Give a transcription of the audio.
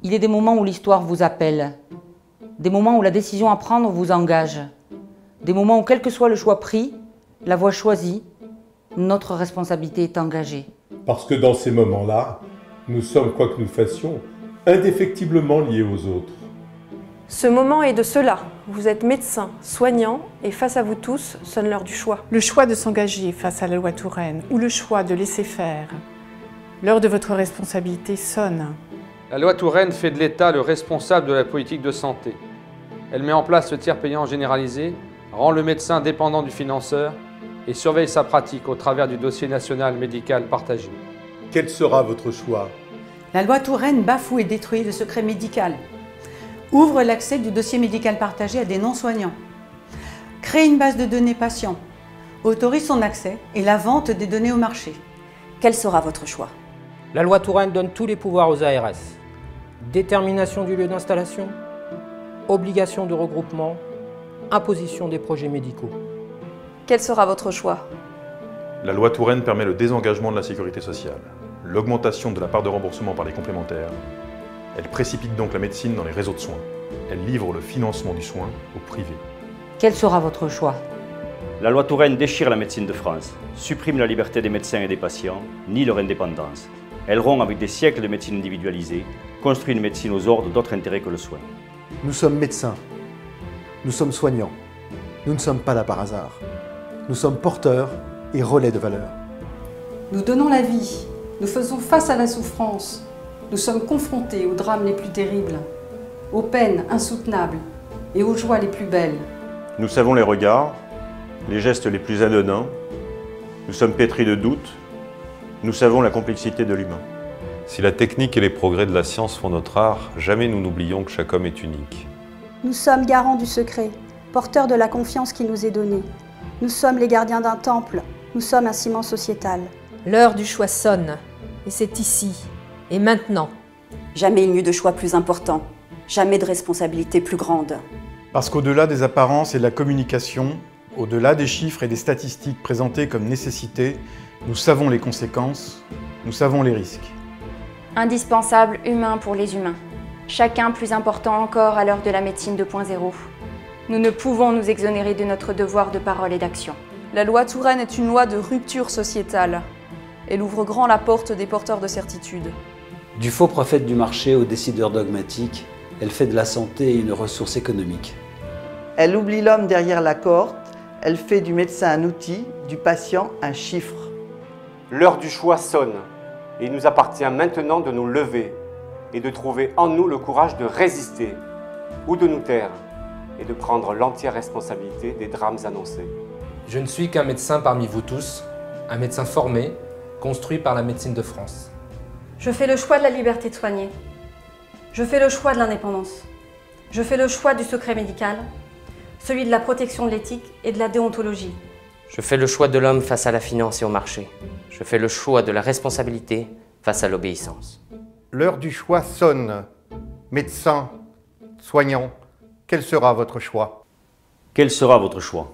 Il y a des moments où l'histoire vous appelle, des moments où la décision à prendre vous engage, des moments où, quel que soit le choix pris, la voie choisie, notre responsabilité est engagée. Parce que dans ces moments-là, nous sommes, quoi que nous fassions, indéfectiblement liés aux autres. Ce moment est de cela. Vous êtes médecin, soignant, et face à vous tous sonne l'heure du choix. Le choix de s'engager face à la loi Touraine ou le choix de laisser faire. L'heure de votre responsabilité sonne. La loi Touraine fait de l'État le responsable de la politique de santé. Elle met en place le tiers payant généralisé, rend le médecin dépendant du financeur et surveille sa pratique au travers du dossier national médical partagé. Quel sera votre choix? La loi Touraine bafoue et détruit le secret médical. Ouvre l'accès du dossier médical partagé à des non-soignants. Crée une base de données patients. Autorise son accès et la vente des données au marché. Quel sera votre choix? La loi Touraine donne tous les pouvoirs aux ARS. Détermination du lieu d'installation, obligation de regroupement, imposition des projets médicaux. Quel sera votre choix? La loi Touraine permet le désengagement de la sécurité sociale, l'augmentation de la part de remboursement par les complémentaires. Elle précipite donc la médecine dans les réseaux de soins. Elle livre le financement du soin au privé. Quel sera votre choix? La loi Touraine déchire la médecine de France, supprime la liberté des médecins et des patients, nie leur indépendance. Elle rompt avec des siècles de médecine individualisée, construit une médecine aux ordres d'autres intérêts que le soin. Nous sommes médecins, nous sommes soignants, nous ne sommes pas là par hasard. Nous sommes porteurs et relais de valeurs. Nous donnons la vie, nous faisons face à la souffrance, nous sommes confrontés aux drames les plus terribles, aux peines insoutenables et aux joies les plus belles. Nous savons les regards, les gestes les plus anodins, nous sommes pétris de doutes, nous savons la complexité de l'humain. Si la technique et les progrès de la science font notre art, jamais nous n'oublions que chaque homme est unique. Nous sommes garants du secret, porteurs de la confiance qui nous est donnée. Nous sommes les gardiens d'un temple, nous sommes un ciment sociétal. L'heure du choix sonne, et c'est ici, et maintenant. Jamais il n'y eut de choix plus important, jamais de responsabilité plus grande. Parce qu'au-delà des apparences et de la communication, au-delà des chiffres et des statistiques présentées comme nécessité, nous savons les conséquences, nous savons les risques. Indispensable humain pour les humains. Chacun plus important encore à l'heure de la médecine 2.0. Nous ne pouvons nous exonérer de notre devoir de parole et d'action. La loi Touraine est une loi de rupture sociétale. Elle ouvre grand la porte des porteurs de certitude. Du faux prophète du marché aux décideurs dogmatiques, elle fait de la santé une ressource économique. Elle oublie l'homme derrière la corde, elle fait du médecin un outil, du patient un chiffre. L'heure du choix sonne, et il nous appartient maintenant de nous lever et de trouver en nous le courage de résister ou de nous taire et de prendre l'entière responsabilité des drames annoncés. Je ne suis qu'un médecin parmi vous tous, un médecin formé, construit par la médecine de France. Je fais le choix de la liberté de soigner. Je fais le choix de l'indépendance. Je fais le choix du secret médical, celui de la protection de l'éthique et de la déontologie. Je fais le choix de l'homme face à la finance et au marché. Je fais le choix de la responsabilité face à l'obéissance. L'heure du choix sonne. Médecins, soignants, quel sera votre choix? Quel sera votre choix?